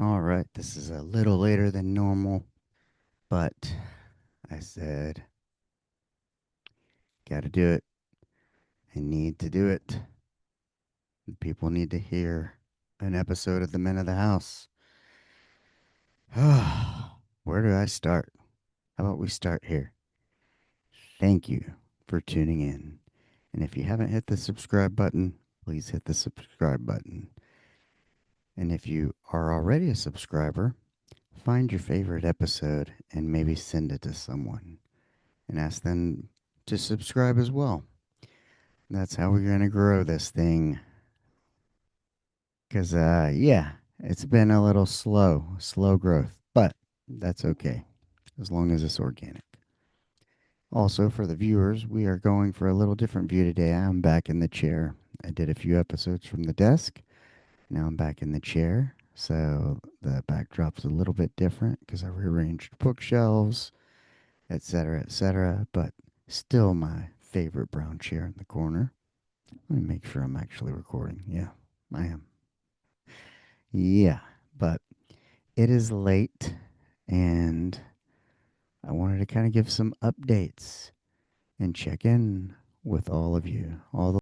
All right, this is a little later than normal, but I said, gotta do it. I need to do it. People need to hear an episode of The Men of the House. Where do I start? How about we start here? Thank you for tuning in. And if you haven't hit the subscribe button, please hit the subscribe button. And if you are already a subscriber, find your favorite episode and maybe send it to someone and ask them to subscribe as well. That's how we're going to grow this thing. Because, yeah, it's been a little slow growth, but that's okay as long as it's organic. Also, for the viewers, we are going for a little different view today. I'm back in the chair. I did a few episodes from the desk. Now I'm back in the chair. So the backdrop's a little bit different because I rearranged bookshelves, etc., etc. But still my favorite brown chair in the corner. Let me make sure I'm actually recording. Yeah, I am. Yeah, but it is late and I wanted to kind of give some updates and check in with all of you, all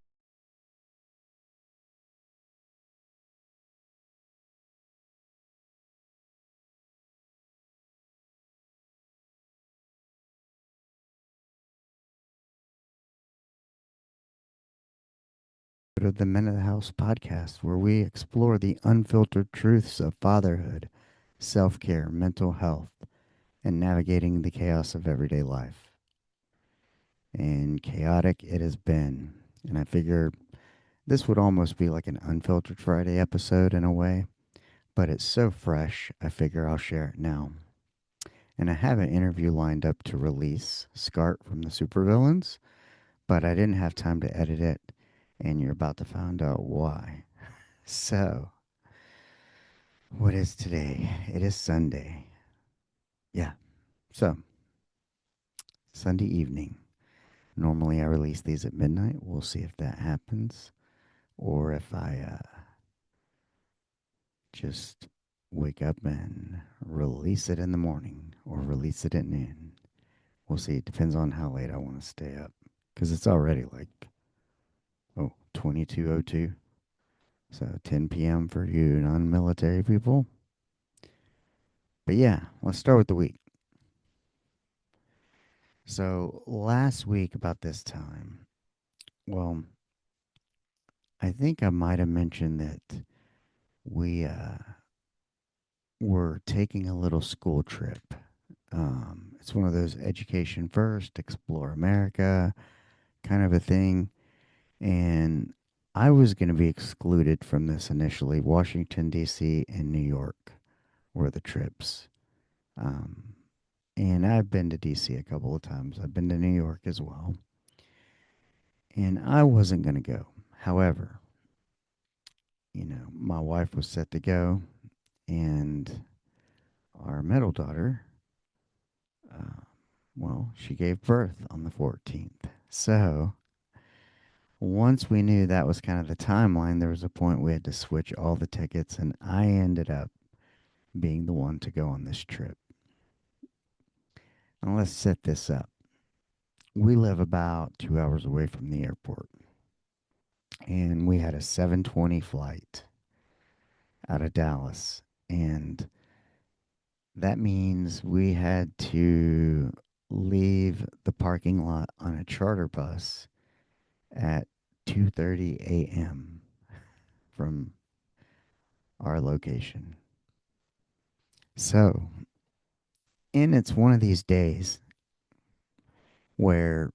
of the Men of the House podcast, where we explore the unfiltered truths of fatherhood, self care, mental health, and navigating the chaos of everyday life. And chaotic it has been. And I figure this would almost be like an unfiltered Friday episode in a way, but it's so fresh, I figure I'll share it now. And I have an interview lined up to release Scart from the Supervillains, but I didn't have time to edit it, and you're about to find out why. So, what is today? It is Sunday. Yeah, so Sunday evening. Normally I release these at midnight. We'll see if that happens, or if I just wake up and release it in the morning, or release it at noon. We'll see. It depends on how late I want to stay up. Because it's already like, 22:02. So 10 p.m. for you non military people. But yeah, let's start with the week. So last week, about this time, well, I think I might have mentioned that we were taking a little school trip. It's one of those education first, explore America kind of a thing. And I was going to be excluded from this initially. Washington, D.C., and New York were the trips. Um, and I've been to D.C. a couple of times, I've been to New York as well. And I wasn't going to go. However, my wife was set to go, and our middle daughter, uh, well, she gave birth on the 14th. So once we knew that was kind of the timeline, there was a point we had to switch all the tickets, and I ended up being the one to go on this trip. Now, let's set this up. We live about 2 hours away from the airport, and we had a 7:20 flight out of Dallas. And that means we had to leave the parking lot on a charter bus at 2:30 a.m. from our location. So, and it's one of these days where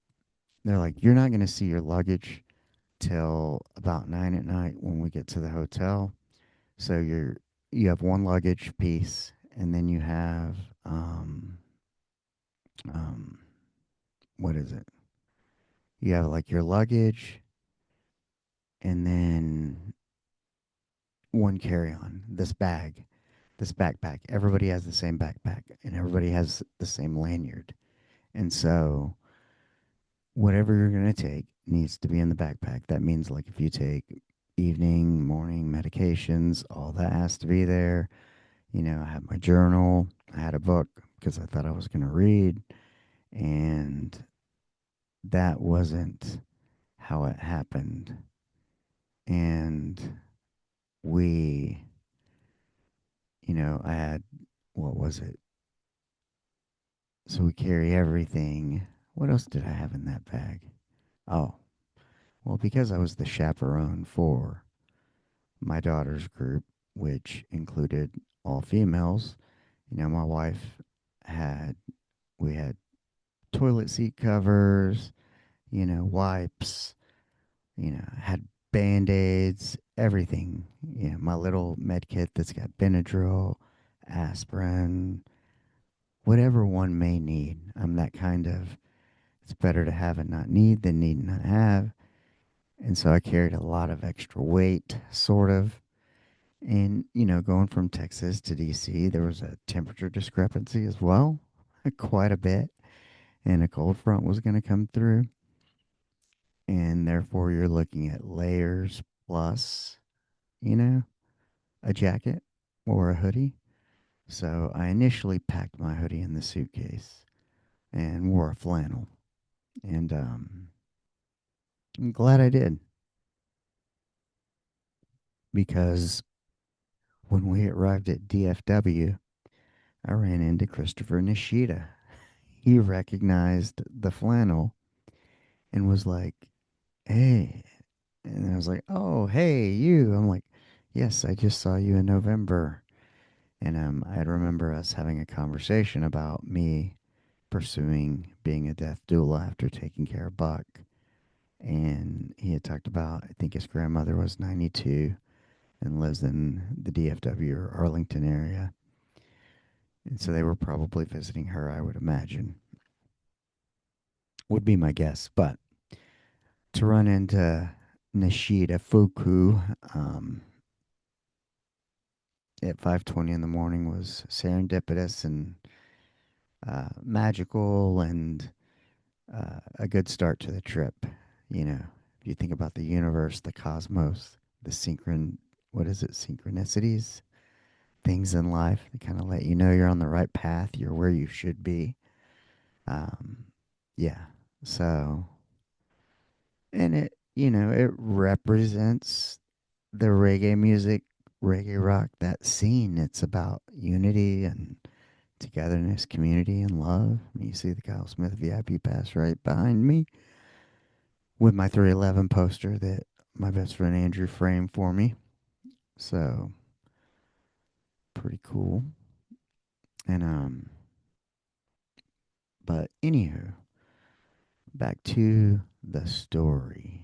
they're like, you're not going to see your luggage till about 9 at night when we get to the hotel. So you have one luggage piece, and then you have um, what is it? You have like your luggage, and then one carry-on. This backpack. Everybody has the same backpack, and everybody has the same lanyard. And so whatever you're going to take needs to be in the backpack. That means, like, if you take evening, morning medications, all that has to be there. I had my journal, I had a book because I thought I was going to read, and that wasn't how it happened. And we, I had, what was it? So we carry everything. What else did I have in that bag? Oh, well, because I was the chaperone for my daughter's group, which included all females, my wife had, we had toilet seat covers, wipes, had band aids, everything. My little med kit that's got Benadryl, aspirin, whatever one may need. I'm that kind of, it's better to have and not need than need and not have. And so I carried a lot of extra weight, sort of. And, going from Texas to DC, there was a temperature discrepancy as well, quite a bit. And a cold front was going to come through. And therefore, you're looking at layers plus, you know, a jacket or a hoodie. So I initially packed my hoodie in the suitcase and wore a flannel. And I'm glad I did because when we arrived at DFW, I ran into Christopher Nishida. He recognized the flannel and was like, "Hey." And I was like, "Oh, hey, you." I'm like, "Yes, I just saw you in November." And I remember us having a conversation about me pursuing being a death doula after taking care of Buck. And he had talked about, I think his grandmother was 92 and lives in the DFW or Arlington area. And so they were probably visiting her, I would imagine, would be my guess. But to run into Nishida Fuku at 5:20 in the morning was serendipitous and magical and a good start to the trip. If you think about the universe, the cosmos, the what is it, synchronicities, things in life that kind of let you know you're on the right path, you're where you should be. Um, yeah. So, and it represents the reggae music, reggae rock, that scene. It's about unity and togetherness, community, and love. You see the Kyle Smith VIP pass right behind me with my 311 poster that my best friend Andrew framed for me. So pretty cool. And but anywho, back to the story.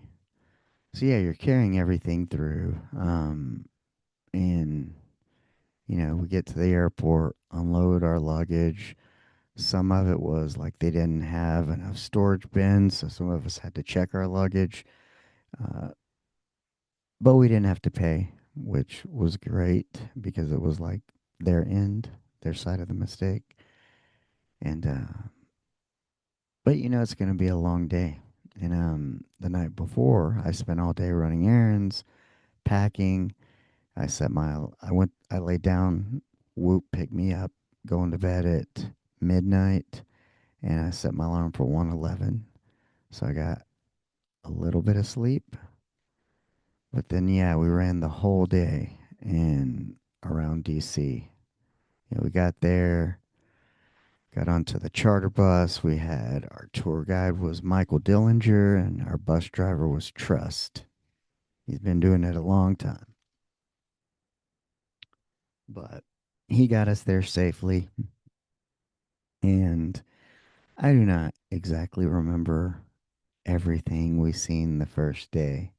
So yeah, you're carrying everything through. And we get to the airport, unload our luggage. Some of it was like they didn't have enough storage bins, so some of us had to check our luggage. Uh, but we didn't have to pay, which was great because it was like their end, their side of the mistake. And but it's going to be a long day. And the night before, I spent all day running errands, packing. I laid down. Whoop picked me up, going to bed at midnight, and I set my alarm for 1:11. So I got a little bit of sleep, but then yeah, we ran the whole day and around DC. We got there, got onto the charter bus. We had our tour guide was Michael Dillinger, and our bus driver was Trust. He's been doing it a long time, but he got us there safely. And I do not exactly remember everything we seen the first day.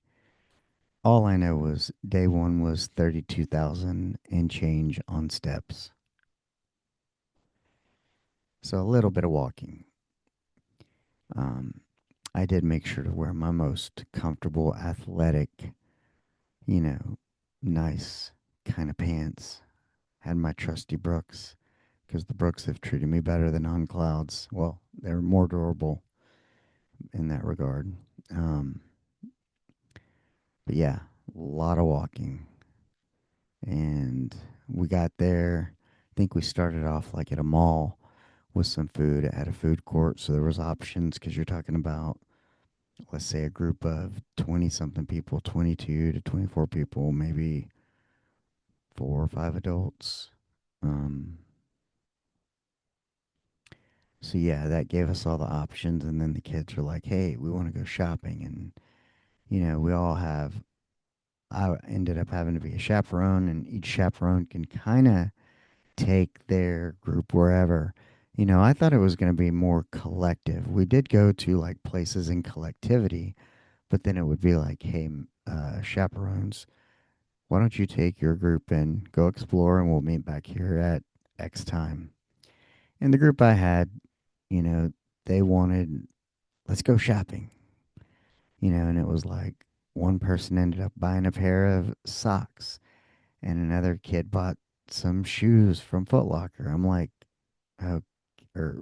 All I know was day one was 32,000 and change on steps. So a little bit of walking. Um, I did make sure to wear my most comfortable, athletic, you know, nice kind of pants. Had my trusty Brooks because the Brooks have treated me better than on clouds. Well, they're more durable in that regard. Um, but yeah, a lot of walking. And we got there. think we started off like at a mall with some food at a food court, so there was options because you're talking about, let's say, a group of 20 something people, 22 to 24 people, maybe 4 or 5 adults. Um, so yeah, that gave us all the options, and then the kids were like, "Hey, we want to go shopping," and we all have. I ended up having to be a chaperone, and each chaperone can kind of take their group wherever. I thought it was going to be more collective. We did go to like places in collectivity, but then it would be like, hey, chaperones, why don't you take your group and go explore, and we'll meet back here at X time. And the group I had, you know, they wanted, let's go shopping, and it was like one person ended up buying a pair of socks, and another kid bought some shoes from Foot Locker. I'm like, oh, or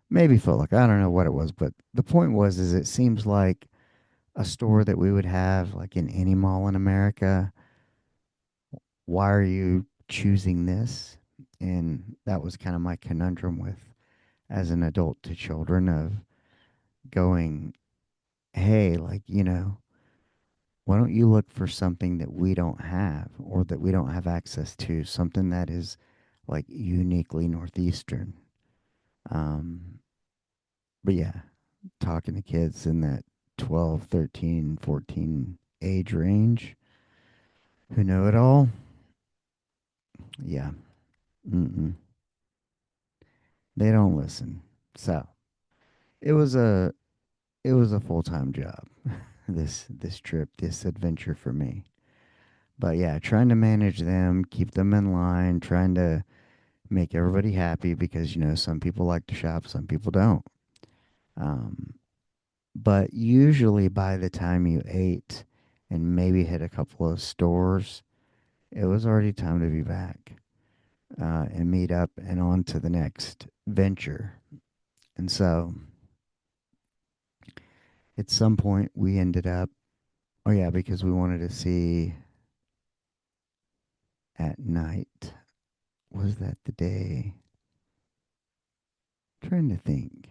maybe Foot Locker. I don't know what it was, but the point was, is it seems like a store that we would have like in any mall in America. Why are you choosing this? And that was kind of my conundrum with as an adult to children of going, hey, like, why don't you look for something that we don't have or that we don't have access to, something that is like uniquely Northeastern? Um, but yeah, talking to kids in that 12, 13, 14 age range who know it all, yeah, mm-mm, they don't listen. So it was a full-time job, this trip, this adventure for me. But yeah, trying to manage them, keep them in line, trying to make everybody happy because some people like to shop, some people don't. Um, but usually by the time you ate and maybe hit a couple of stores, it was already time to be back and meet up and on to the next venture. And so at some point we ended up, oh yeah, because we wanted to see at night. Was that the day? Trying to think.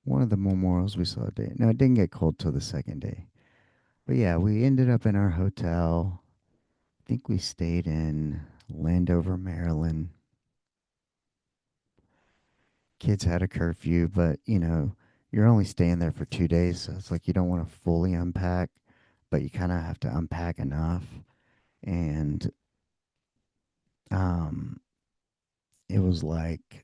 One of the memorials we saw a day. No, it didn't get cold till the second day. But yeah, we ended up in our hotel. I think we stayed in Landover, Maryland. Kids had a curfew, but you're only staying there for 2 days, so it's like you don't want to fully unpack, but you kind of have to unpack enough. And um, it was like,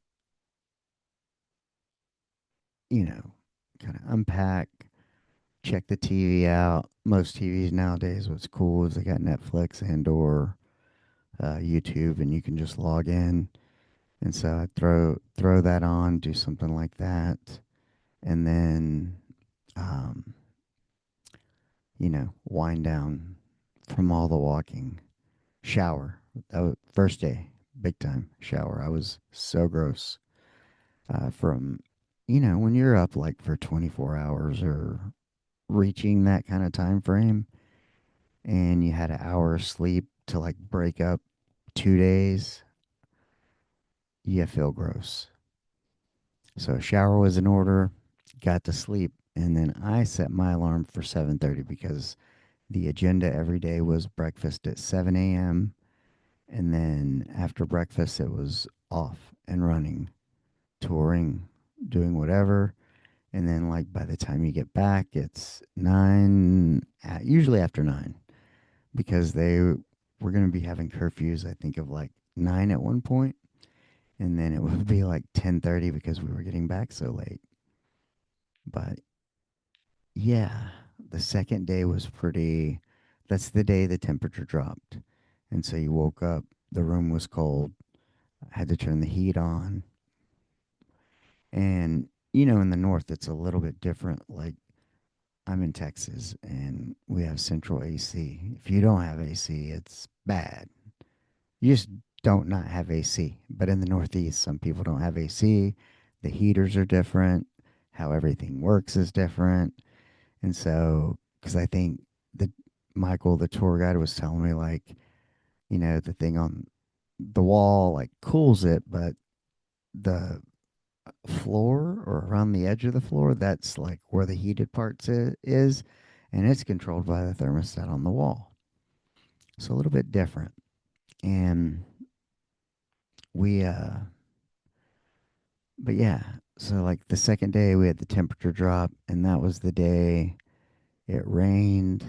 you know, kind of unpack, check the TV out. Most TVs nowadays, what's cool is they got Netflix and or YouTube, and you can just log in. And so I throw that on, do something like that, and then um, wind down from all the walking. Shower. That was first day, big time shower. I was so gross from when you're up like for 24 hours or reaching that kind of time frame, and you had an hour of sleep to like break up 2 days, you feel gross. So shower was in order, got to sleep, and then I set my alarm for 7:30 because the agenda every day was breakfast at 7 a.m. and then after breakfast it was off and running, touring, doing whatever, and then like by the time you get back it's 9, usually after 9, because they were going to be having curfews, I think, of like 9 at one point, and then it would be like 10:30 because we were getting back so late. But yeah, the second day was pretty. That's the day the temperature dropped. And so you woke up, the room was cold, I had to turn the heat on. And, in the north, it's a little bit different. Like, I'm in Texas and we have central AC. If you don't have AC, it's bad. You just don't not have AC. But in the Northeast, some people don't have AC. The heaters are different. How everything works is different. And so, because I think the Michael, the tour guide, was telling me like, the thing on the wall like cools it, but the floor or around the edge of the floor, that's like where the heated parts is, and it's controlled by the thermostat on the wall. So a little bit different. And we but yeah, so like the second day we had the temperature drop, and that was the day it rained.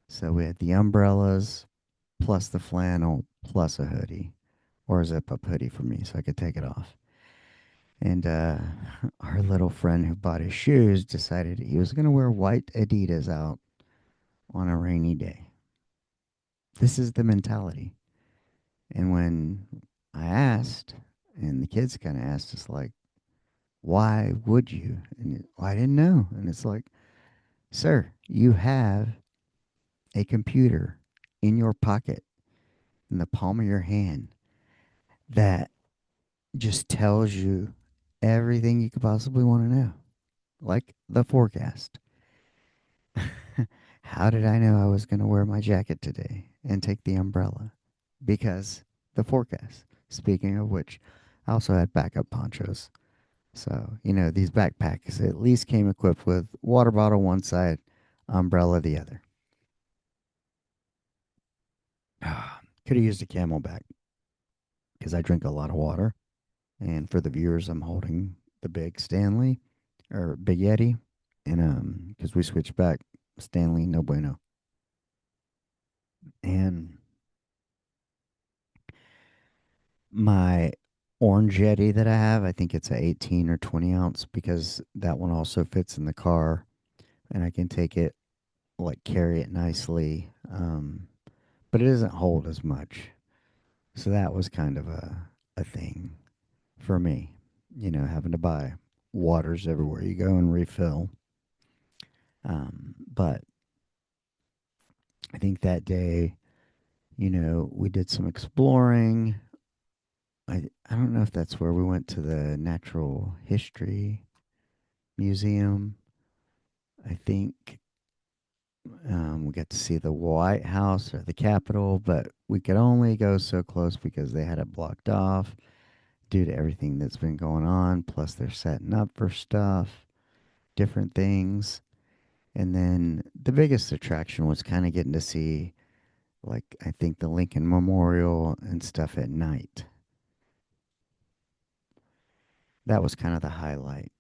So we had the umbrellas plus the flannel plus a hoodie or a zip up hoodie for me so I could take it off. And our little friend who bought his shoes decided he was going to wear white Adidas out on a rainy day. This is the mentality. And when I asked, and the kids kind of asked us, like, why would you? And I didn't know. And it's like, sir, you have a computer in your pocket, in the palm of your hand, that just tells you everything you could possibly want to know, like the forecast. How did I know I was going to wear my jacket today and take the umbrella? Because the forecast. Speaking of which, I also had backup ponchos. So, these backpacks at least came equipped with water bottle one side, umbrella the other. Could have used a camelback because I drink a lot of water. And for the viewers, I'm holding the big Stanley or Big Yeti. And because we switched back, Stanley, no bueno. And my orange Yeti that I have, I think it's a 18 or 20 ounce because that one also fits in the car and I can take it, like carry it nicely. But it doesn't hold as much. So that was kind of a thing for me, having to buy waters everywhere you go and refill. But I think that day, we did some exploring. I don't know if that's where we went to the Natural History Museum. I think we got to see the White House or the Capitol, but we could only go so close because they had it blocked off due to everything that's been going on. Plus, they're setting up for stuff, different things. And then the biggest attraction was kind of getting to see, like, I think the Lincoln Memorial and stuff at night. That was kind of the highlight.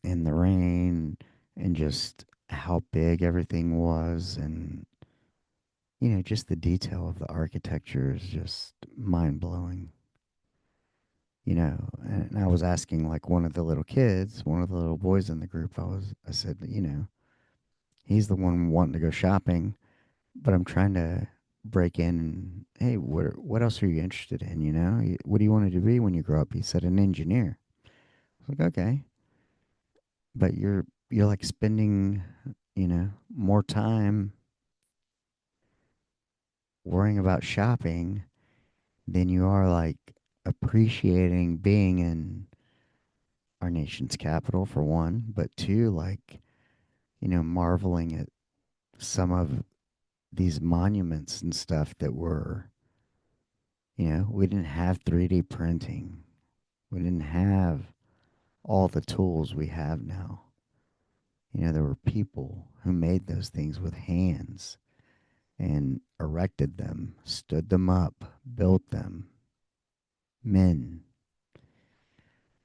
In the rain and just how big everything was and just the detail of the architecture is just mind blowing. And I was asking like one of the little kids, one of the little boys in the group, I said, he's the one wanting to go shopping, but I'm trying to break in and, hey, what else are you interested in? What do you want to be when you grow up? He said an engineer. I was like, okay, but you're like spending, more time worrying about shopping than you are like appreciating being in our nation's capital for one, but two, like, marveling at some of these monuments and stuff that were, we didn't have 3D printing. We didn't have all the tools we have now. There were people who made those things with hands and erected them, stood them up, built them, men.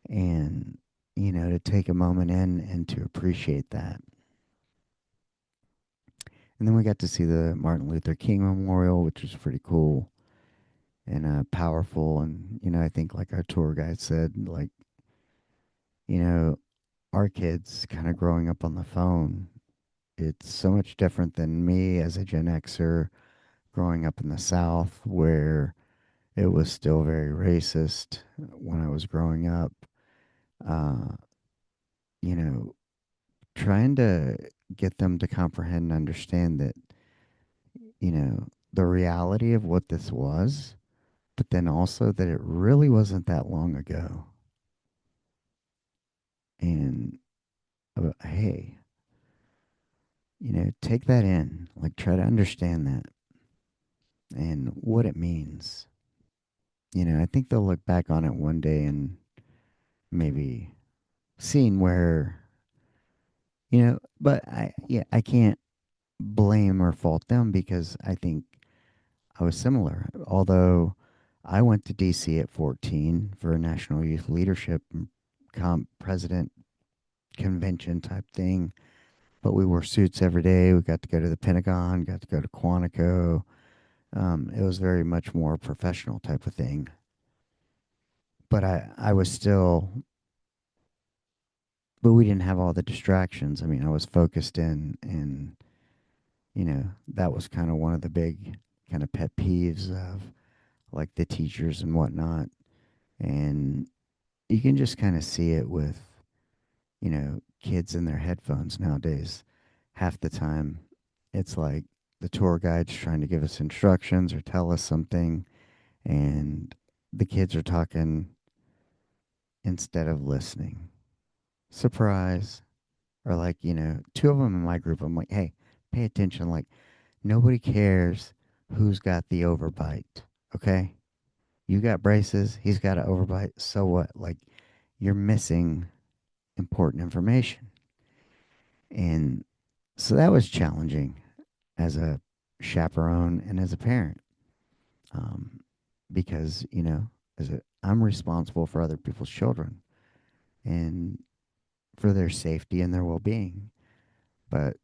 And, to take a moment in and to appreciate that. And then we got to see the Martin Luther King Memorial, which was pretty cool and powerful. And, I think like our tour guide said, like, you know, our kids kind of growing up on the phone, it's so much different than me as a Gen Xer growing up in the South where it was still very racist when I was growing up. Uh, you know, trying to get them to comprehend and understand that, the reality of what this was, but then also that it really wasn't that long ago. And hey, take that in, like try to understand that and what it means. I think they'll look back on it one day and maybe seeing where, but I can't blame or fault them because I think I was similar. Although I went to DC at 14 for a National Youth Leadership President convention type thing, but we wore suits every day. We got to go to the Pentagon, got to go to Quantico. It was very much more professional type of thing. But I was still, but we didn't have all the distractions. I mean, I was focused in, and, that was kind of one of the big kind of pet peeves of like the teachers and whatnot. And you can just kind of see it with, kids in their headphones nowadays. Half the time, it's like the tour guide's trying to give us instructions or tell us something, and the kids are talking instead of listening. Surprise. Or like, two of them in my group, I'm like, hey, pay attention. Like, nobody cares who's got the overbite. Okay? You got braces, he's got an overbite. So what? Like, you're missing important information. And so that was challenging as a chaperone and as a parent. Um, because, I'm responsible for other people's children and for their safety and their well being. But,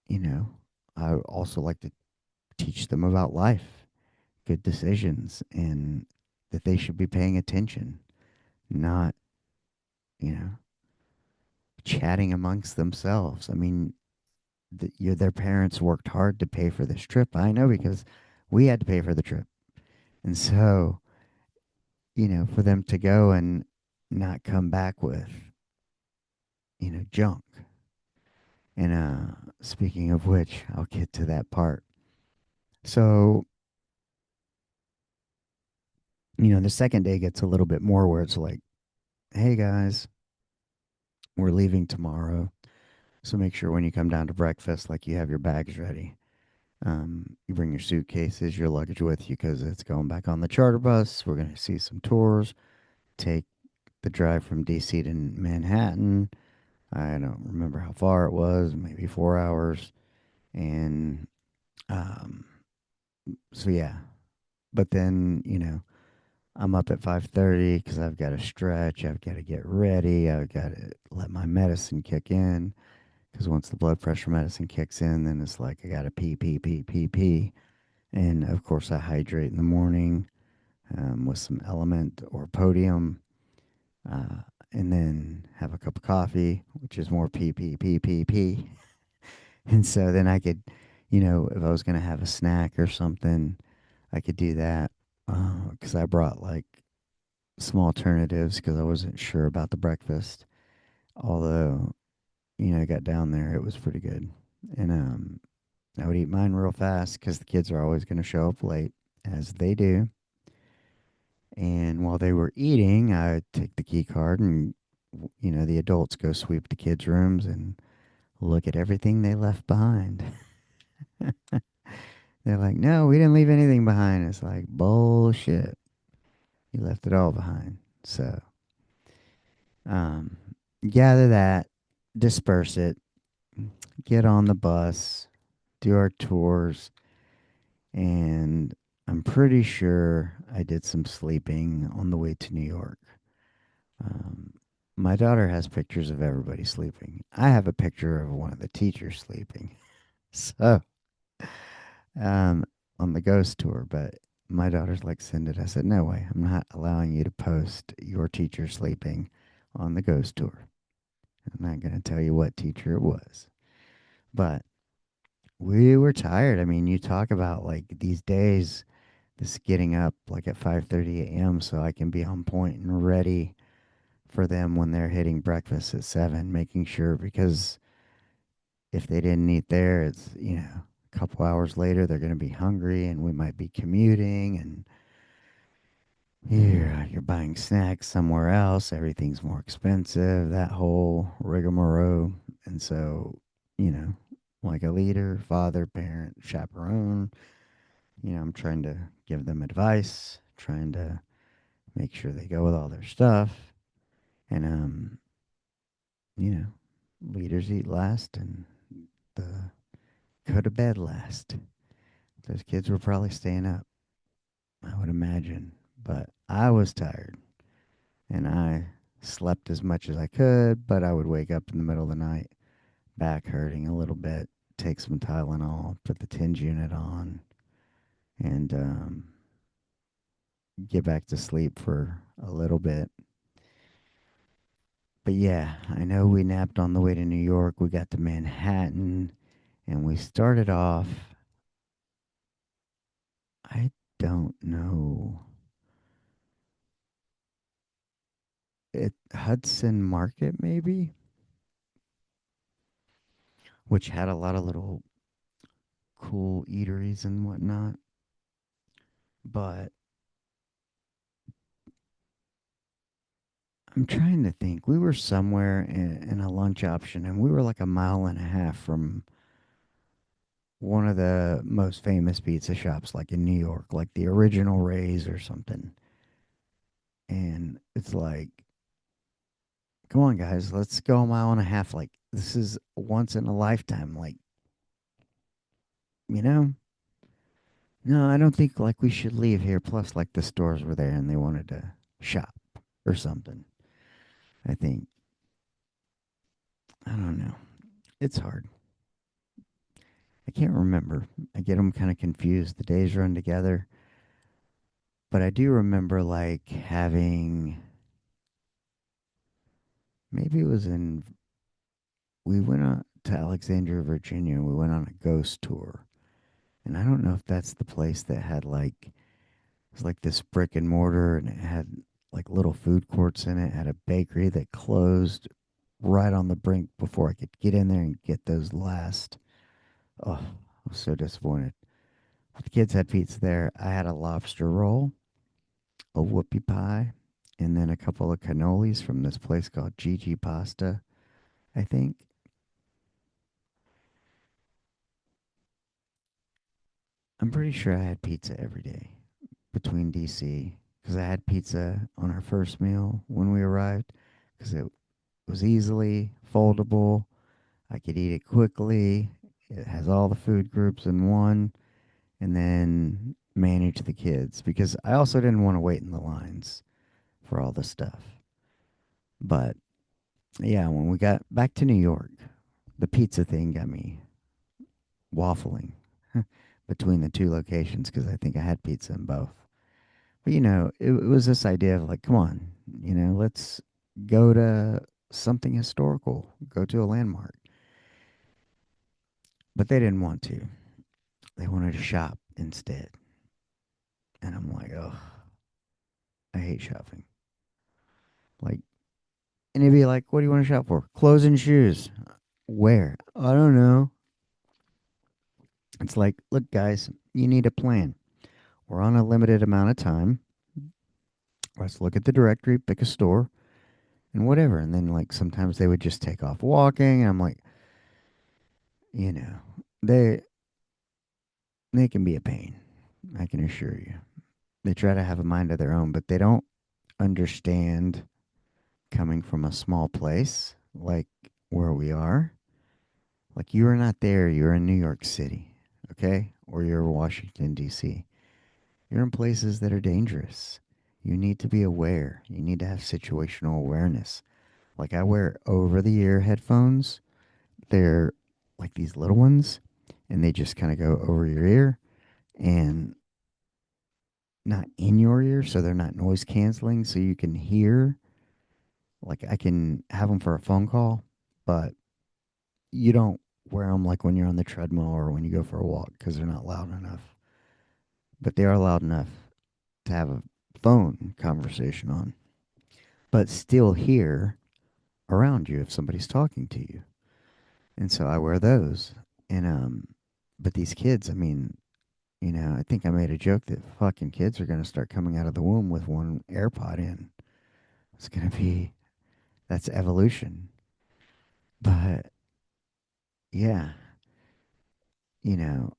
you know, I also like to teach them about life, good decisions, and that they should be paying attention, not, you know, chatting amongst themselves. I mean, their parents worked hard to pay for this trip. I know because we had to pay for the trip. And so, for them to go and not come back with, junk. And speaking of which, I'll get to that part. So, the second day gets a little bit more where it's like, hey guys, we're leaving tomorrow. So make sure when you come down to breakfast, like you have your bags ready. You bring your suitcases, your luggage with you because it's going back on the charter bus. We're going to see some tours, take the drive from DC to Manhattan. I don't remember how far it was, maybe 4 hours. And um, so, yeah. But then, I'm up at 5:30 because I've got to stretch. I've got to get ready. I've got to let my medicine kick in because once the blood pressure medicine kicks in, then it's like I got to pee, pee, pee, pee, pee. And of course, I hydrate in the morning with some Element or Podium, uh, and then have a cup of coffee, which is more pee, pee, pee, pee, pee. And so then I could, if I was going to have a snack or something, I could do that because I brought like some alternatives because I wasn't sure about the breakfast. Although, I got down there, it was pretty good. And I would eat mine real fast because the kids are always going to show up late, as they do. And while they were eating, I would take the key card and, the adults go sweep the kids' rooms and look at everything they left behind. They're like, no, we didn't leave anything behind. It's like, bullshit. You left it all behind. So, um, gather that, disperse it, get on the bus, do our tours, and I'm pretty sure I did some sleeping on the way to New York. Um, my daughter has pictures of everybody sleeping. I have a picture of one of the teachers sleeping. So, um, on the ghost tour, but my daughter's like, send it. I said, no way. I'm not allowing you to post your teacher sleeping on the ghost tour. I'm not going to tell you what teacher it was. But we were tired. I mean, you talk about like these days, this getting up like at 5:30 a.m. so I can be on point and ready for them when they're hitting breakfast at 7, making sure because if they didn't eat there, it's, a couple hours later they're going to be hungry and we might be commuting and you're buying snacks somewhere else. Everything's more expensive, that whole rigmarole. And so, you know, like a leader, father, parent, chaperone, I'm trying to give them advice, trying to make sure they go with all their stuff, and you know, leaders eat last, and the go to bed last. Those kids were probably staying up, I would imagine, but I was tired, and I slept as much as I could, but I would wake up in the middle of the night, back hurting a little bit, take some Tylenol, put the TENS unit on, and get back to sleep for a little bit. But yeah, I know we napped on the way to New York. We got to Manhattan, and we started off, I don't know, at Hudson Market maybe, which had a lot of little cool eateries and whatnot. But I'm trying to think. We were somewhere in a lunch option, and we were like a mile and a half from one of the most famous pizza shops, like in New York, like the original Ray's or something. And it's like, come on, guys, let's go a mile and a half. Like, this is once in a lifetime. Like, you know? No, I don't think like we should leave here. Plus, like the stores were there and they wanted to shop or something. I think. I don't know. It's hard. I can't remember. I get them kind of confused. The days run together. But I do remember like having, maybe it was in, we went to Alexandria, Virginia, and we went on a ghost tour. And I don't know if that's the place that had like, it was like this brick and mortar and it had like little food courts in it, had a bakery that closed right on the brink before I could get in there and get those last. Oh, I was so disappointed. But the kids had pizza there. I had a lobster roll, a whoopie pie, and then a couple of cannolis from this place called Gigi Pasta, I think. I'm pretty sure I had pizza every day between DC because I had pizza on our first meal when we arrived because it was easily foldable. I could eat it quickly. It has all the food groups in one, and then manage the kids because I also didn't want to wait in the lines for all the stuff. But yeah, when we got back to New York, the pizza thing got me waffling between the two locations because I think I had pizza in both. But it was this idea of like, come on, let's go to something historical, go to a landmark. But they didn't want to. They wanted to shop instead. And I'm like, oh, I hate shopping. Like, and he'd be like, what do you want to shop for? Clothes and shoes. Where? I don't know. It's like, look, guys, you need a plan. We're on a limited amount of time. Let's look at the directory, pick a store, and whatever. And then, like, sometimes they would just take off walking. And I'm like, you know, they they can be a pain. I can assure you. They try to have a mind of their own, but they don't understand coming from a small place like where we are. Like, you are not there. You're in New York City, okay? Or you're Washington, D.C. You're in places that are dangerous. You need to be aware. You need to have situational awareness. Like, I wear over the ear headphones. They're like these little ones, and they just kind of go over your ear and not in your ear, so they're not noise canceling, so you can hear. Like, I can have them for a phone call, but you don't wear them like when you're on the treadmill or when you go for a walk because they're not loud enough. But they are loud enough to have a phone conversation on, but still hear around you if somebody's talking to you. And so I wear those. And but these kids, I mean, I think I made a joke that fucking kids are gonna start coming out of the womb with one AirPod in. It's gonna be that's evolution. But yeah, you know,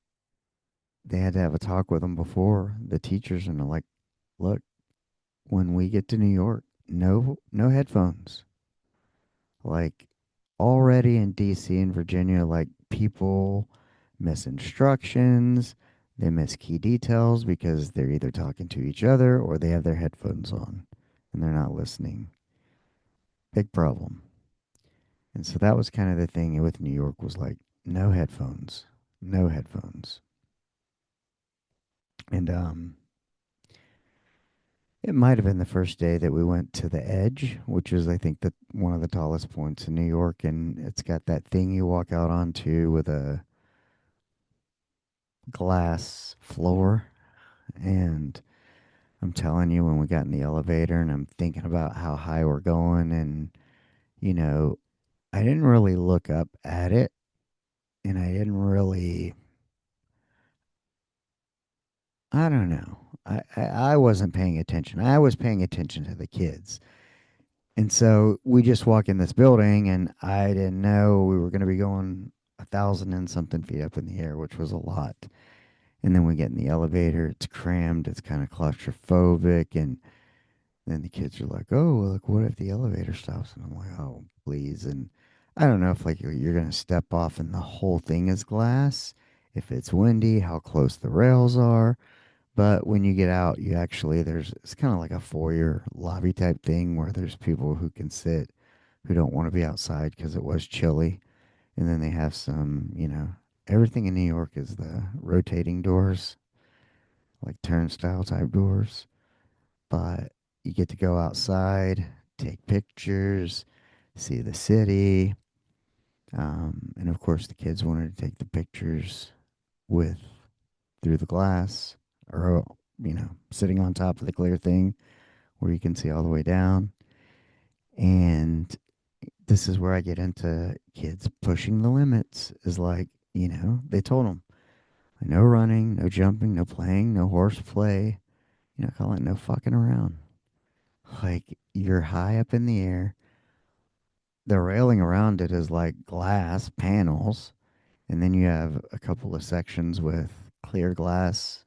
they had to have a talk with them before the teachers, and they're like, look, when we get to New York, no headphones. Like already in DC and Virginia, like people miss instructions, they miss key details because they're either talking to each other or they have their headphones on and they're not listening. Big problem. And so that was kind of the thing with New York was like no headphones, no headphones. And it might have been the first day that we went to the Edge, which is I think the one of the tallest points in New York, and it's got that thing you walk out onto with a glass floor. And I'm telling you, when we got in the elevator and I'm thinking about how high we're going, and you know, I didn't really look up at it, and I didn't really, I don't know. I wasn't paying attention. I was paying attention to the kids. And so we just walk in this building, and I didn't know we were going to be going 1,000 and something feet up in the air, which was a lot. And then we get in the elevator, it's crammed, it's kind of claustrophobic. And then the kids are like, oh, well, like, what if the elevator stops? And I'm like, oh, please. And I don't know if like you're going to step off and the whole thing is glass, if it's windy, how close the rails are. But when you get out, you actually, it's kind of like a foyer lobby type thing where there's people who can sit who don't want to be outside because it was chilly. And then they have some, everything in New York is the rotating doors, like turnstile type doors. But you get to go outside, take pictures, see the city. And of course, the kids wanted to take the pictures with through the glass or, sitting on top of the clear thing where you can see all the way down. And this is where I get into kids pushing the limits is like, they told them no running, no jumping, no playing, no horseplay, call it no fucking around. Like you're high up in the air. The railing around it is like glass panels. And then you have a couple of sections with clear glass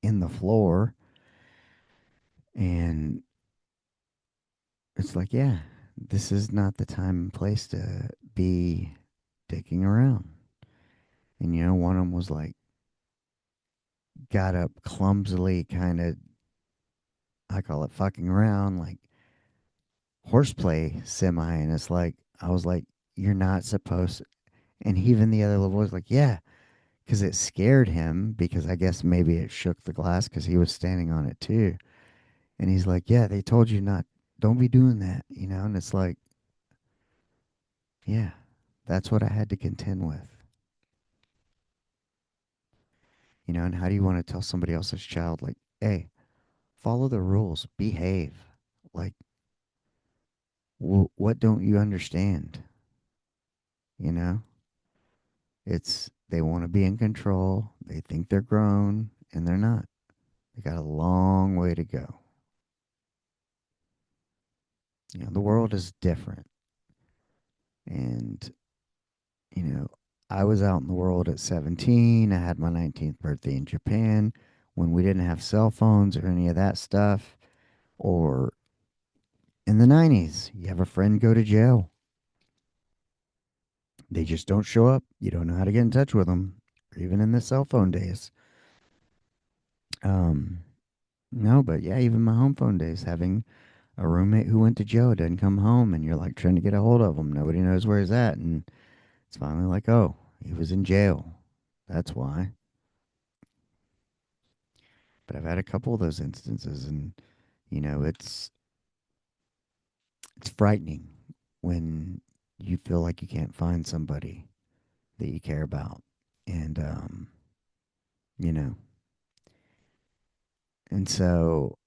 in the floor. And it's like, yeah, this is not the time and place to be dicking around. And one of them was like, got up clumsily, kind of, I call it fucking around, like horseplay semi. And it's like, I was like, you're not supposed to. And even the other little boy was like, yeah, because it scared him because I guess maybe it shook the glass because he was standing on it too. And he's like, yeah, they told you not, don't be doing that. And it's like, yeah, that's what I had to contend with. And how do you want to tell somebody else's child, like, hey, follow the rules, behave? Like, what don't you understand? You know, they want to be in control. They think they're grown, and they're not. They got a long way to go. The world is different. And, you know, I was out in the world at 17. I had my 19th birthday in Japan when we didn't have cell phones or any of that stuff. Or in the 90s, you have a friend go to jail. They just don't show up. You don't know how to get in touch with them, or even in the cell phone days. Um, no, but yeah, even my home phone days, having a roommate who went to jail doesn't come home, and you're like trying to get a hold of him. Nobody knows where he's at, and it's finally like, oh, he was in jail. That's why. But I've had a couple of those instances, and it's frightening when you feel like you can't find somebody that you care about, and you know, and so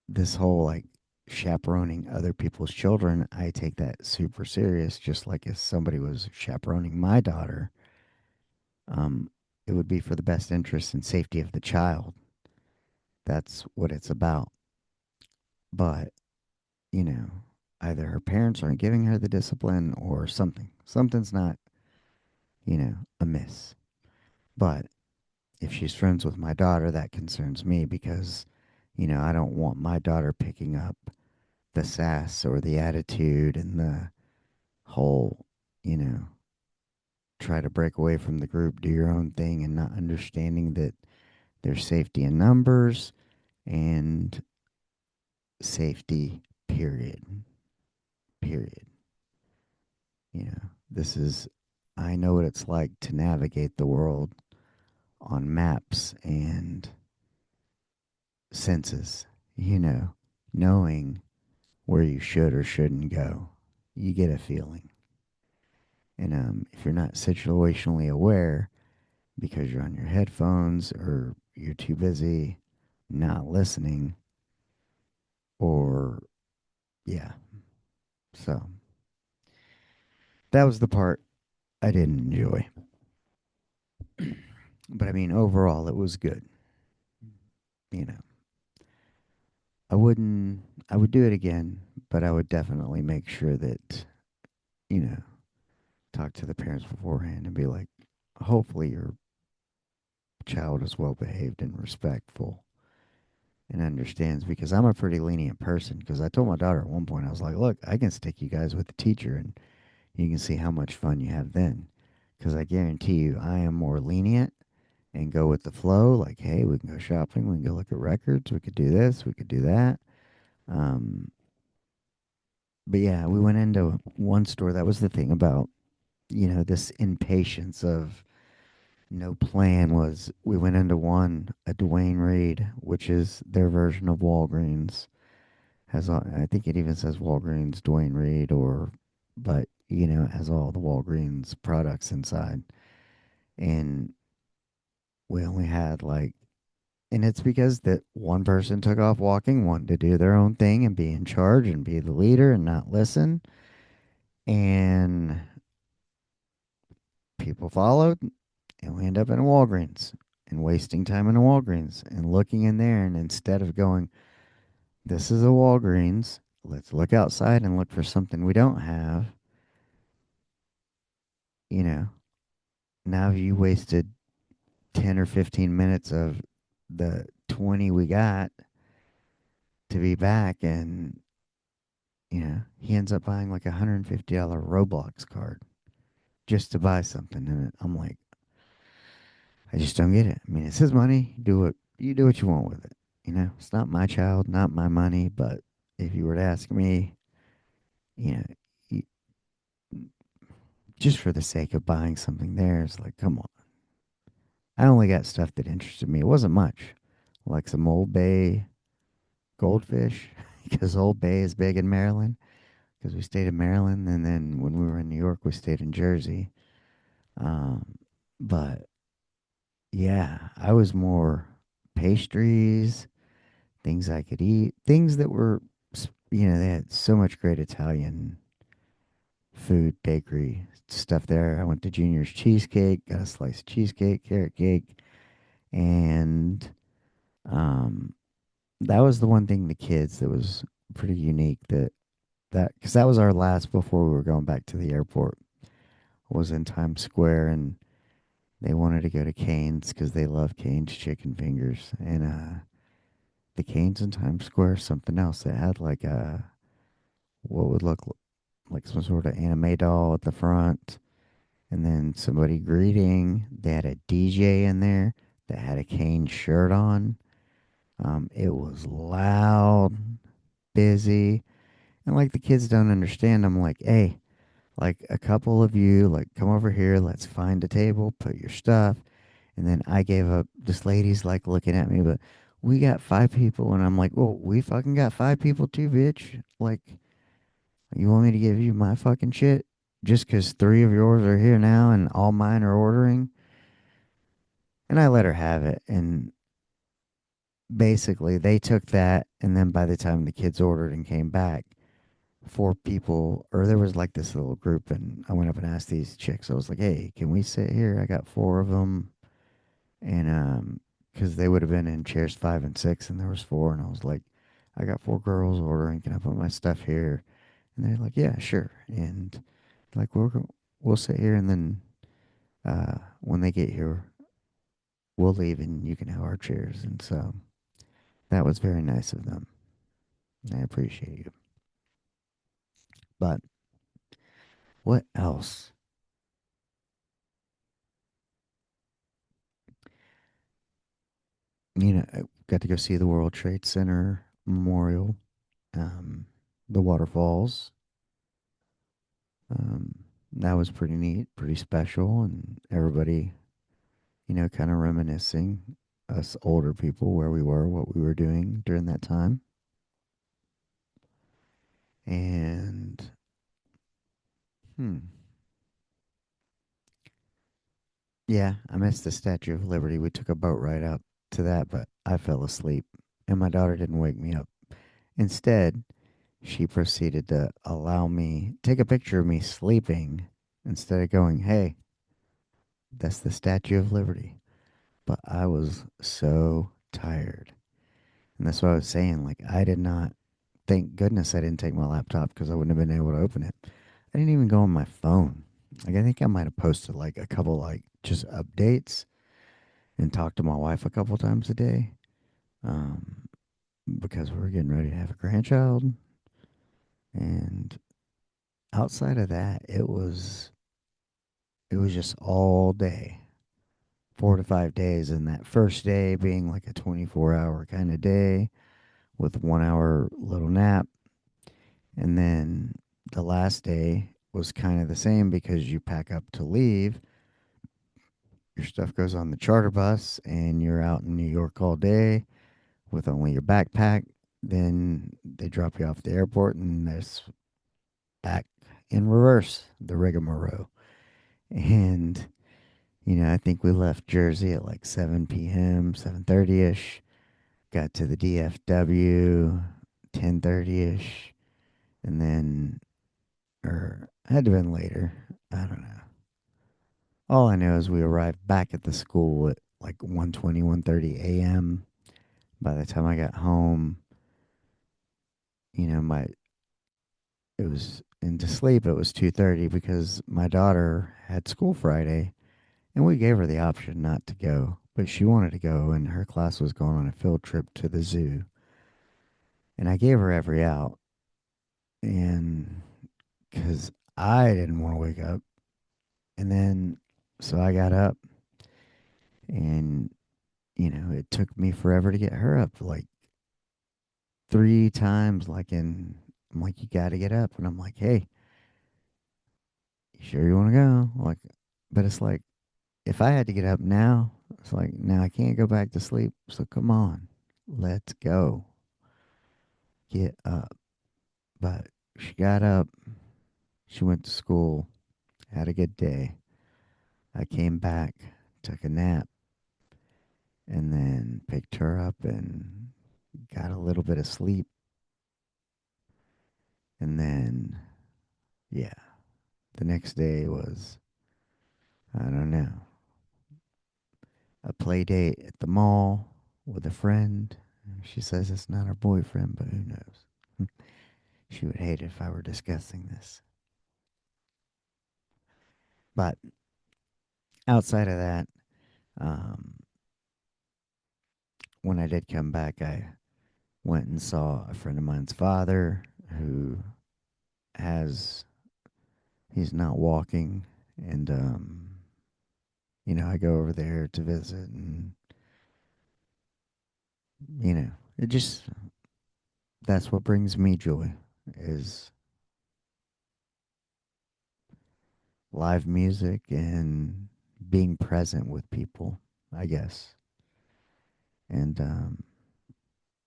this whole like chaperoning other people's children, I take that super serious. Just like if somebody was chaperoning my daughter, um, it would be for the best interest and safety of the child. That's what it's about. But you know, either her parents aren't giving her the discipline or something. Something's not, amiss. But if she's friends with my daughter, that concerns me because I don't want my daughter picking up the sass or the attitude and the whole, you know, try to break away from the group, do your own thing, and not understanding that there's safety in numbers and safety, period. Period. This is, I know what it's like to navigate the world on maps and senses, knowing where you should or shouldn't go. You get a feeling. And if you're not situationally aware because you're on your headphones or you're too busy not listening, or, yeah. So that was the part I didn't enjoy. But I mean, overall, it was good. You know, I would do it again, but I would definitely make sure that, you know, talk to the parents beforehand and be like, hopefully your child is well behaved and respectful and understands, because I'm a pretty lenient person. Because I told my daughter at one point, I was like, look, I can stick you guys with the teacher and you can see how much fun you have then. Because I guarantee you, I am more lenient and go with the flow. Like, hey, we can go shopping, we can go look at records, we could do this, we could do that. Um, but yeah, we went into one store. That was the thing about, this impatience of no plan. Was we went into one, a Dwayne Reed, which is their version of Walgreens. Has all, I think it even says Walgreens Dwayne Reed, or, but it has all the Walgreens products inside. And we only had like, and it's because that one person took off walking, wanted to do their own thing and be in charge and be the leader and not listen. And people followed, and we end up in a Walgreens and wasting time in a Walgreens and looking in there. And instead of going, this is a Walgreens, let's look outside and look for something we don't have, you know, now you wasted 10 or 15 minutes of the 20 we got to be back. And, he ends up buying like $150 Roblox card just to buy something. And I'm like, I just don't get it. I mean, it's his money. Do what you want with it. It's not my child, not my money. But if you were to ask me, you know, just for the sake of buying something there, it's like, come on. I only got stuff that interested me. It wasn't much, like some Old Bay goldfish, because Old Bay is big in Maryland. Because we stayed in Maryland, and then when we were in New York, we stayed in Jersey. But yeah, I was more pastries, things I could eat, things that were, they had so much great Italian food, bakery stuff there. I went to Junior's Cheesecake, got a slice of cheesecake, carrot cake, and um, that was the one thing, the kids, that was pretty unique. That because that was our last before we were going back to the airport, was in Times Square, and they wanted to go to Cane's because they love Cane's chicken fingers. And the Cane's in Times Square, something else. It had like a, what would look like some sort of anime doll at the front, and then somebody greeting. They had a DJ in there that had a Cane shirt on. It was loud, busy, and like the kids don't understand. I'm like, hey, like a couple of you, like come over here. Let's find a table, put your stuff. And then I gave up. This lady's like looking at me, but we got 5 people, and I'm like, well, we fucking got 5 people too, bitch. Like, you want me to give you my fucking shit just because 3 of yours are here now and all mine are ordering? And I let her have it. And basically, they took that. And then by the time the kids ordered and came back, 4 people, or there was like this little group, and I went up and asked these chicks. I was like, hey, can we sit here? I got 4 of them. And because they would have been in chairs 5 and 6, and there was 4, and I was like, I got 4 girls ordering. Can I put my stuff here? And they're like, yeah, sure. And like, we'll sit here, and then when they get here, we'll leave, and you can have our chairs. And so That was very nice of them. I appreciate you. But what else? I got to go see the World Trade Center Memorial, um, the waterfalls. Um, that was pretty neat, pretty special, and everybody, kind of reminiscing, us older people, where we were, what we were doing during that time. And, hmm, yeah, I missed the Statue of Liberty. We took a boat ride out to that, but I fell asleep, and my daughter didn't wake me up. Instead, she proceeded to allow me take a picture of me sleeping instead of going, "Hey, that's the Statue of Liberty." But I was so tired. And that's what I was saying. Like, I did not, thank goodness I didn't take my laptop because I wouldn't have been able to open it. I didn't even go on my phone. Like, I think I might have posted like a couple, like, just updates and talked to my wife a couple times a day, um, because we were getting ready to have a grandchild. And outside of that, it was just all day, 4 to 5 days. And that first day being like a 24-hour kind of day with 1 hour little nap. And then the last day was kind of the same because you pack up to leave, your stuff goes on the charter bus, and you're out in New York all day with only your backpack. Then they drop you off at the airport, and there's back in reverse, the rigmarole. And, I think we left Jersey at like 7 p.m., 7:30 ish. Got to the DFW 10:30 ish. And then, or had to have been later. I don't know. All I know is we arrived back at the school at like 1:20, 1:30 a.m. By the time I got home, my it was into sleep. It was 2:30 because my daughter had school Friday, and we gave her the option not to go, but she wanted to go, and her class was going on a field trip to the zoo, and I gave her every out, and because I didn't want to wake up, and then so I got up, and it took me forever to get her up, like 3 times, I'm like, you got to get up. And I'm like, hey, you sure you want to go? Like, but it's like, if I had to get up now, it's like, now I can't go back to sleep. So come on, let's go. Get up. But she got up. She went to school, had a good day. I came back, took a nap, and then picked her up and got a little bit of sleep. And then, yeah, the next day was, I don't know, a play date at the mall with a friend. She says it's not her boyfriend, but who knows? She would hate it if I were discussing this. But outside of that, um, when I did come back, I went and saw a friend of mine's father who has, he's not walking. And, I go over there to visit, and, it just, that's what brings me joy is live music and being present with people, I guess. And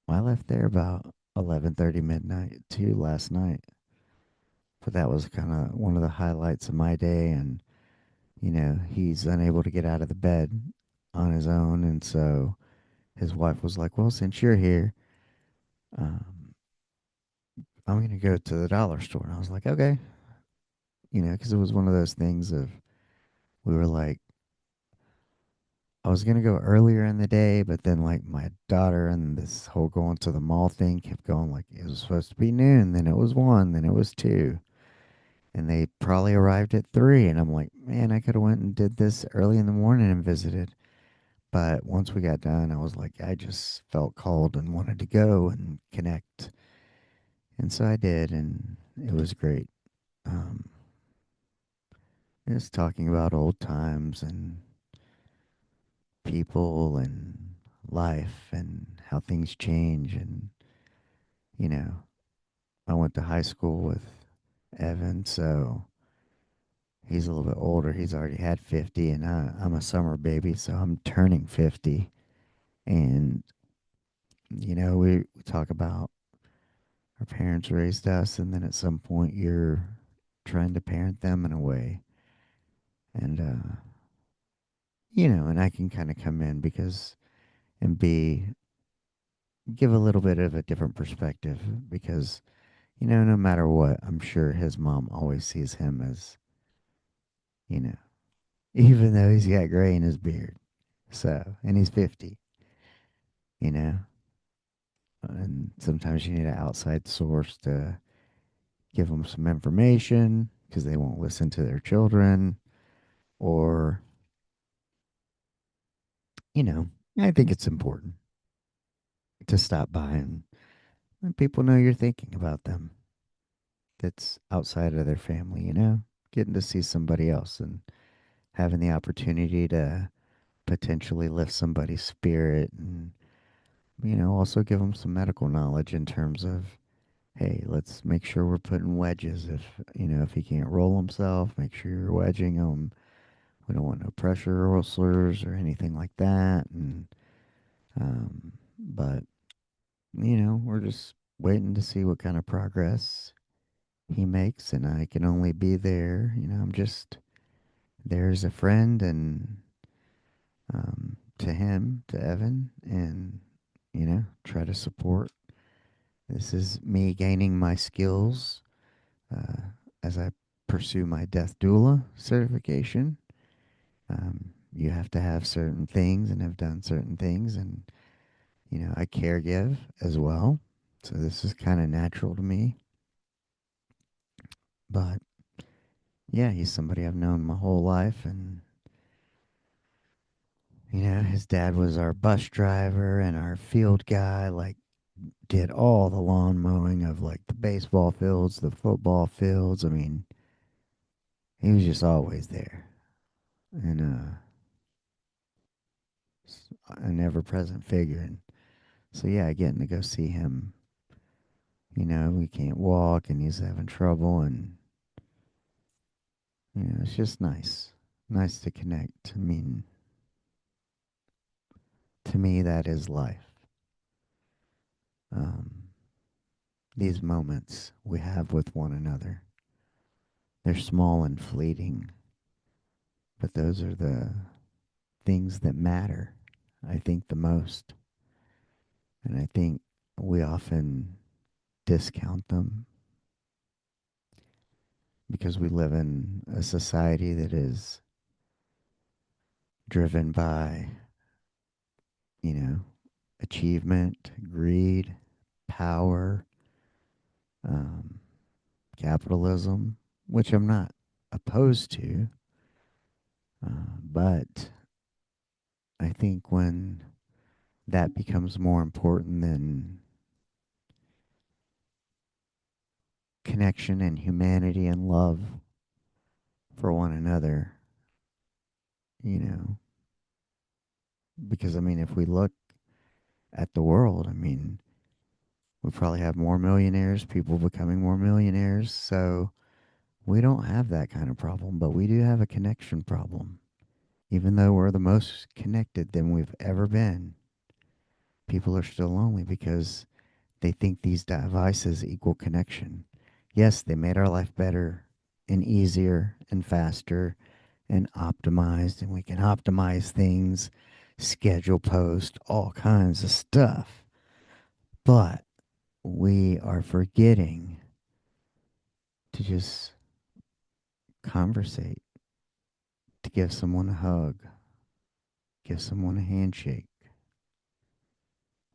I left there about 11:30 midnight too last night. But that was kind of one of the highlights of my day. And he's unable to get out of the bed on his own, and so his wife was like, "Well, since you're here, um, I'm gonna go to the dollar store." And I was like, "Okay," because it was one of those things of, we were like, I was gonna go earlier in the day, but then like my daughter and this whole going to the mall thing kept going. Like, it was supposed to be noon, then it was 1, then it was 2, and they probably arrived at 3. And I'm like, man, I could have went and did this early in the morning and visited. But once we got done, I was like, I just felt called and wanted to go and connect. And so I did, and it was great. Um, just talking about old times and people and life and how things change. And, you know, I went to high school with Evan, so he's a little bit older. He's already had 50, and I'm a summer baby, so I'm turning 50. And, we talk about our parents raised us, and then at some point you're trying to parent them in a way. And, and I can kind of come in and give a little bit of a different perspective because, no matter what, I'm sure his mom always sees him as, you know, even though he's got gray in his beard. So, and he's 50, you know, and sometimes you need an outside source to give them some information because they won't listen to their children. Or, you know, I think it's important to stop by and let people know you're thinking about them that's outside of their family, getting to see somebody else and having the opportunity to potentially lift somebody's spirit and, also give them some medical knowledge in terms of, hey, let's make sure we're putting wedges. If he can't roll himself, make sure you're wedging him. We don't want no pressure ulcers or anything like that. But, we're just waiting to see what kind of progress he makes, and I can only be there. I'm just there as a friend and to him, to Evan, and, try to support. This is me gaining my skills uh, as I pursue my death doula certification. You have to have certain things and have done certain things, and I caregive as well. So this is kind of natural to me. But yeah, he's somebody I've known my whole life, and his dad was our bus driver and our field guy. Like, did all the lawn mowing of like the baseball fields, the football fields. I mean, he was just always there, and an ever-present figure. And so yeah, getting to go see him. He can't walk and he's having trouble, and it's just nice to connect. I mean, to me, that is life. Um, these moments we have with one another, they're small and fleeting, but those are the things that matter, I think, the most. And I think we often discount them because we live in a society that is driven by, you know, achievement, greed, power, um, capitalism, which I'm not opposed to. But I think when that becomes more important than connection and humanity and love for one another, you know, because I mean, if we look at the world, I mean, we probably have more millionaires, people becoming more millionaires. So we don't have that kind of problem, but we do have a connection problem. Even though we're the most connected than we've ever been, people are still lonely because they think these devices equal connection. Yes, they made our life better and easier and faster and optimized, and we can optimize things, schedule post, all kinds of stuff. But we are forgetting to just conversate, to give someone a hug, give someone a handshake,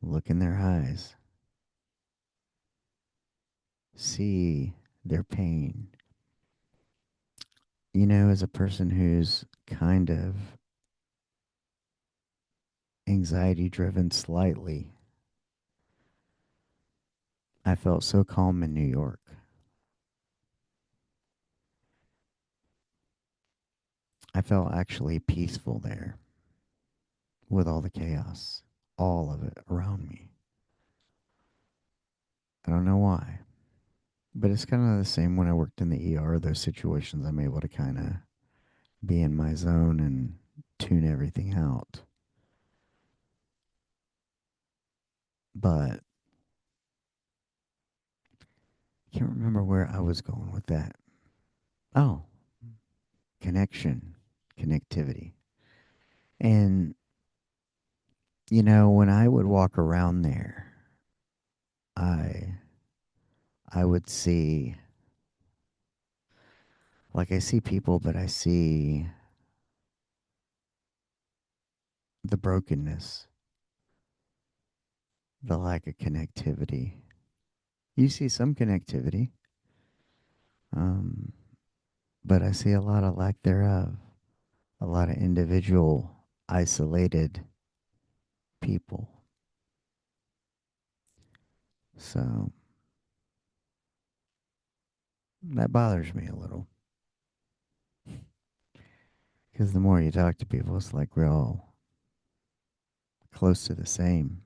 look in their eyes, see their pain. As a person who's kind of anxiety driven slightly. I felt so calm in New York. I felt actually peaceful there with all the chaos, all of it around me. I don't know why, but it's kind of the same when I worked in the ER. Those situations, I'm able to kind of be in my zone and tune everything out. But I can't remember where I was going with that. Oh, connection, connectivity. And, when I would walk around there, I I would see, like, I see people, but I see the brokenness, the lack of connectivity. You see some connectivity, um, but I see a lot of lack thereof, a lot of individual, isolated people. So that bothers me a little because the more you talk to people, it's like we're all close to the same,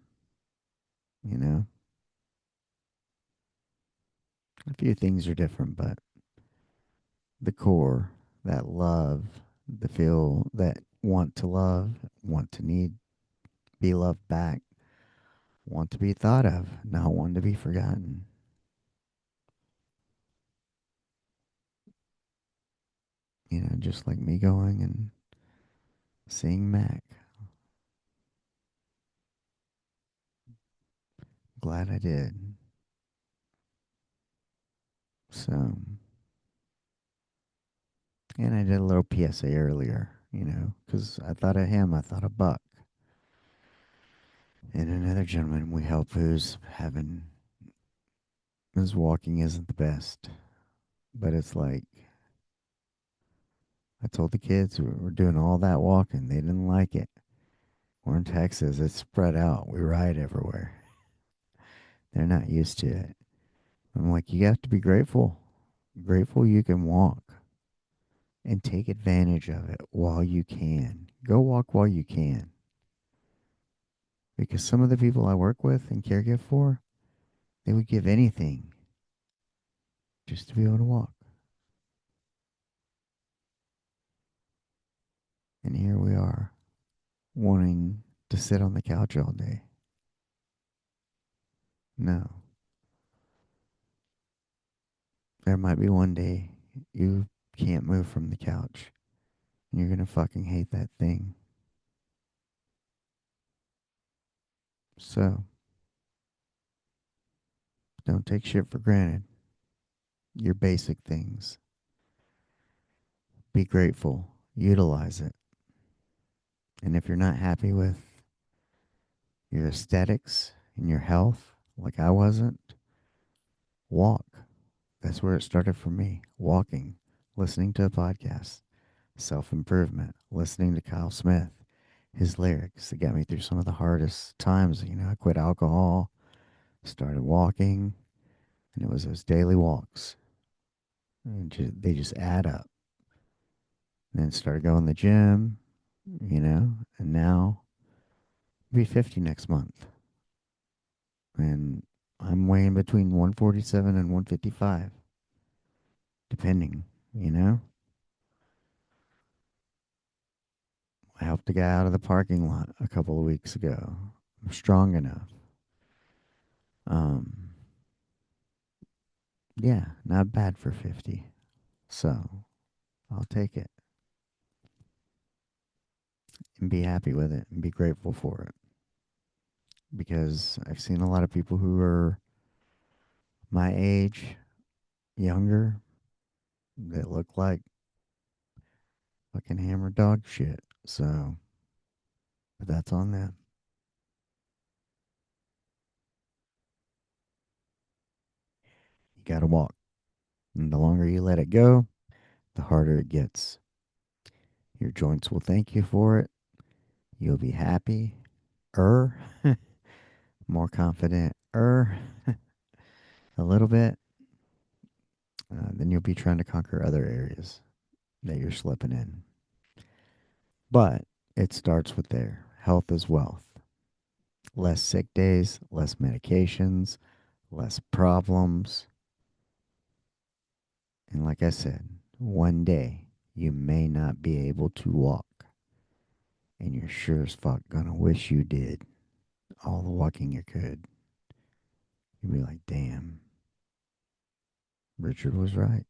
you know? A few things are different, but the core, that love, the feel that want to love, want to need, be loved back, want to be thought of, not want to be forgotten. Just like me going and seeing Mac. Glad I did. So, and I did a little PSA earlier, because I thought of him, I thought of Buck. And another gentleman we help who's having, his walking isn't the best. But it's like, I told the kids we were doing all that walking. They didn't like it. We're in Texas. It's spread out. We ride everywhere. They're not used to it. I'm like, you have to be grateful. Grateful you can walk and take advantage of it while you can. Go walk while you can. Because some of the people I work with and caregive for, they would give anything just to be able to walk. And here we are, wanting to sit on the couch all day. No. There might be one day you can't move from the couch. And you're going to fucking hate that thing. So, don't take shit for granted. Your basic things. Be grateful. Utilize it. And if you're not happy with your aesthetics and your health, like I wasn't, walk. That's where it started for me. Walking, listening to a podcast, self improvement, listening to Kyle Smith, his lyrics that got me through some of the hardest times. I quit alcohol, started walking, and it was those daily walks. And they just add up. And then started going to the gym, and now I'll be 50 next month. And I'm weighing between 147 and 155, depending, you know? I helped a guy out of the parking lot a couple of weeks ago. I'm strong enough. Um, yeah, not bad for 50. So I'll take it and be happy with it and be grateful for it. Because I've seen a lot of people who are my age, younger, that look like fucking hammered dog shit. So, but that's on them. You gotta walk. And the longer you let it go, the harder it gets. Your joints will thank you for it. You'll be happy. er, more confident a little bit, then you'll be trying to conquer other areas that you're slipping in. But it starts with there. Health is wealth. Less sick days, less medications, less problems. And like I said, one day you may not be able to walk, and you're sure as fuck gonna wish you did all the walking you could. You'd be like, damn, Richard was right.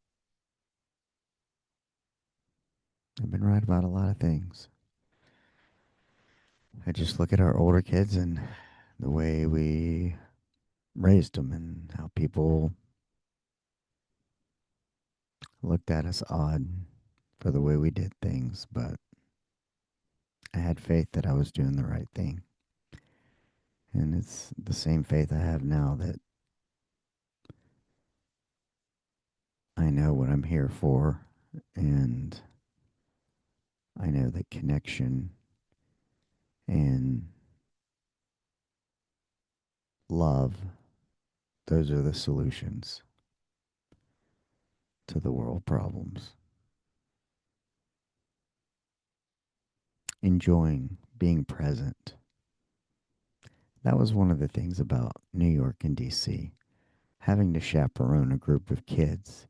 I've been right about a lot of things. I just look at our older kids and the way we raised them and how people looked at us odd for the way we did things, but I had faith that I was doing the right thing. And it's the same faith I have now that I know what I'm here for, and I know that connection and love, those are the solutions to the world problems. Enjoying being present. That was one of the things about New York and DC. Having to chaperone a group of kids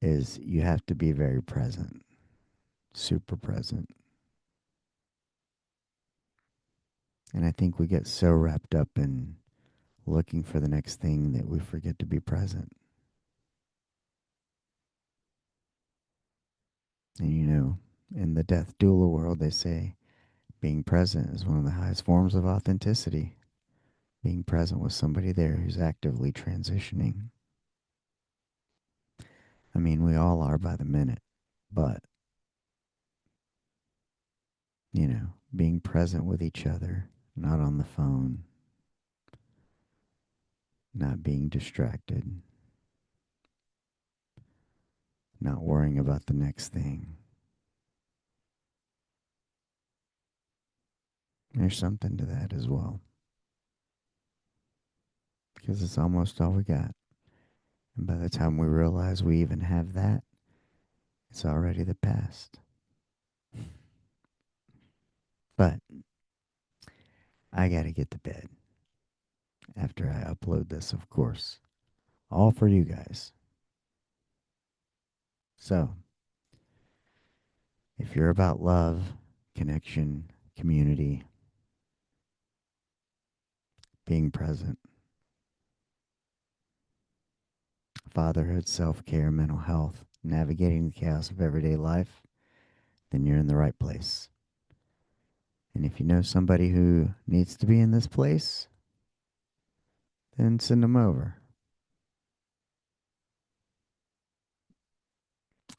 is you have to be very present, super present. And I think we get so wrapped up in looking for the next thing that we forget to be present. And in the death doula world, they say being present is one of the highest forms of authenticity. Being present with somebody there who's actively transitioning. I mean, we all are by the minute, but, being present with each other, not on the phone, not being distracted, not worrying about the next thing. There's something to that as well, because it's almost all we got. And by the time we realize we even have that, it's already the past. But I got to get to bed after I upload this, of course. All for you guys. So, if you're about love, connection, community, being present, fatherhood, self care, mental health, navigating the chaos of everyday life, then you're in the right place. And if you know somebody who needs to be in this place, then send them over.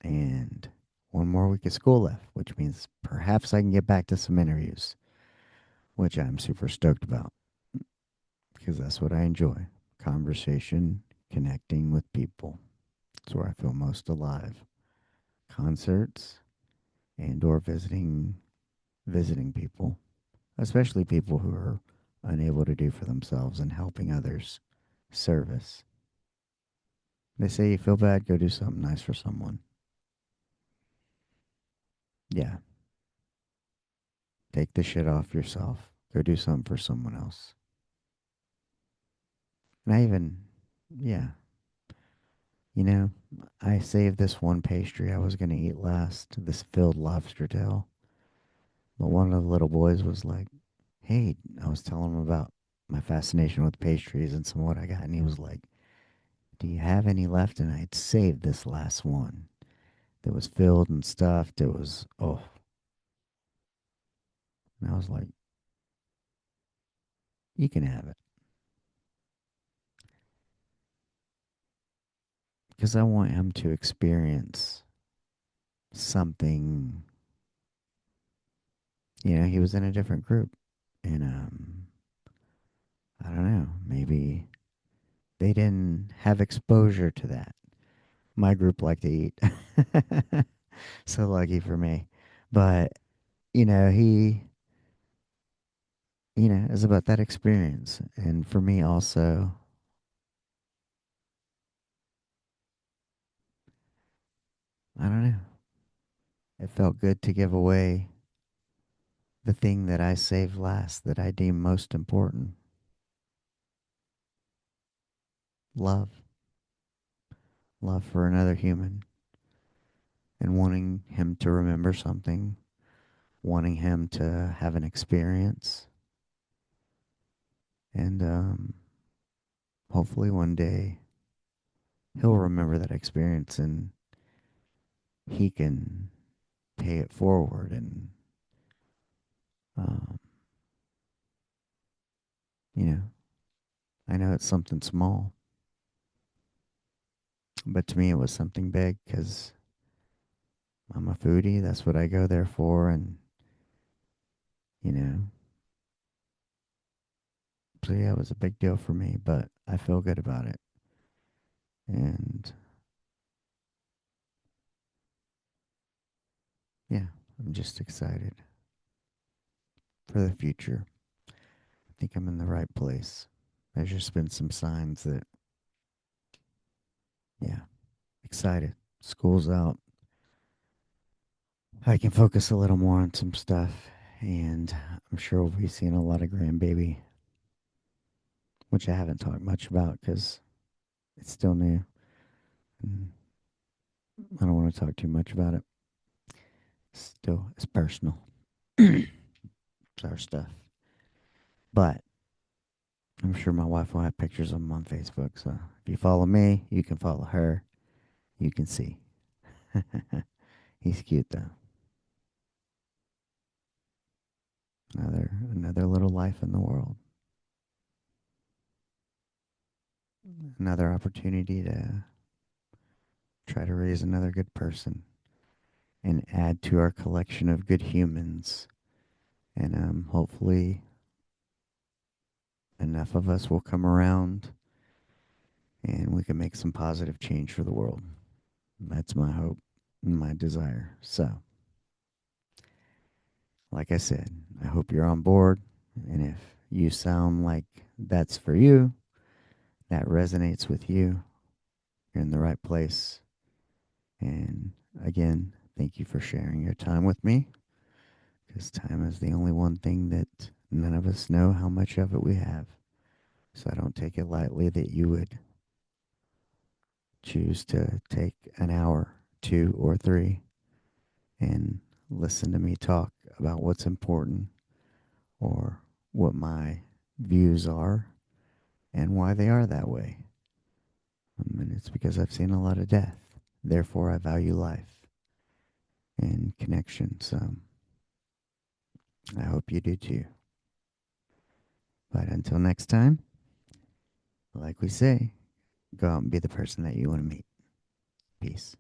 And one more week of school left, which means perhaps I can get back to some interviews, which I'm super stoked about because that's what I enjoy: conversation, connecting with people. It's where I feel most alive. Concerts and or visiting people, especially people who are unable to do for themselves and helping others. Service. They say you feel bad, go do something nice for someone. Yeah, take the shit off yourself. Go do something for someone else. And yeah, you know, I saved this one pastry I was going to eat last, this filled lobster tail. But one of the little boys was like, hey, I was telling him about my fascination with pastries and some of what I got. And he was like, do you have any left? And I had saved this last one that was filled and stuffed. It was, oh, and I was like, you can have it. Because I want him to experience something. He was in a different group. And I don't know, maybe they didn't have exposure to that. My group liked to eat. So lucky for me. But, he it's about that experience. And for me also, I don't know, it felt good to give away the thing that I saved last, that I deem most important: love. Love for another human, and wanting him to remember something, wanting him to have an experience, and hopefully one day he'll remember that experience and he can pay it forward. And um, you know, I know it's something small, but to me it was something big because I'm a foodie. That's what I go there for, and you know, so yeah, it was a big deal for me. But I feel good about it, and yeah, I'm just excited for the future. I think I'm in the right place. There's just been some signs that, yeah, excited. School's out. I can focus a little more on some stuff, and I'm sure we'll be seeing a lot of grandbaby, which I haven't talked much about because it's still new. And I don't want to talk too much about it. Still, it's personal. It's our stuff. But I'm sure my wife will have pictures of them on Facebook. So if you follow me, you can follow her. You can see. He's cute though. Another little life in the world. Another opportunity to try to raise another good person and add to our collection of good humans. And hopefully, enough of us will come around and we can make some positive change for the world. That's my hope and my desire. So, like I said, I hope you're on board. And if you sound like that's for you, that resonates with you, you're in the right place. And again, thank you for sharing your time with me, because time is the only one thing that none of us know how much of it we have. So I don't take it lightly that you would choose to take an hour, two, or three and listen to me talk about what's important or what my views are and why they are that way. And it's because I've seen a lot of death. Therefore, I value life and connection. So I hope you do too. But until next time, like we say, go out and be the person that you want to meet. Peace.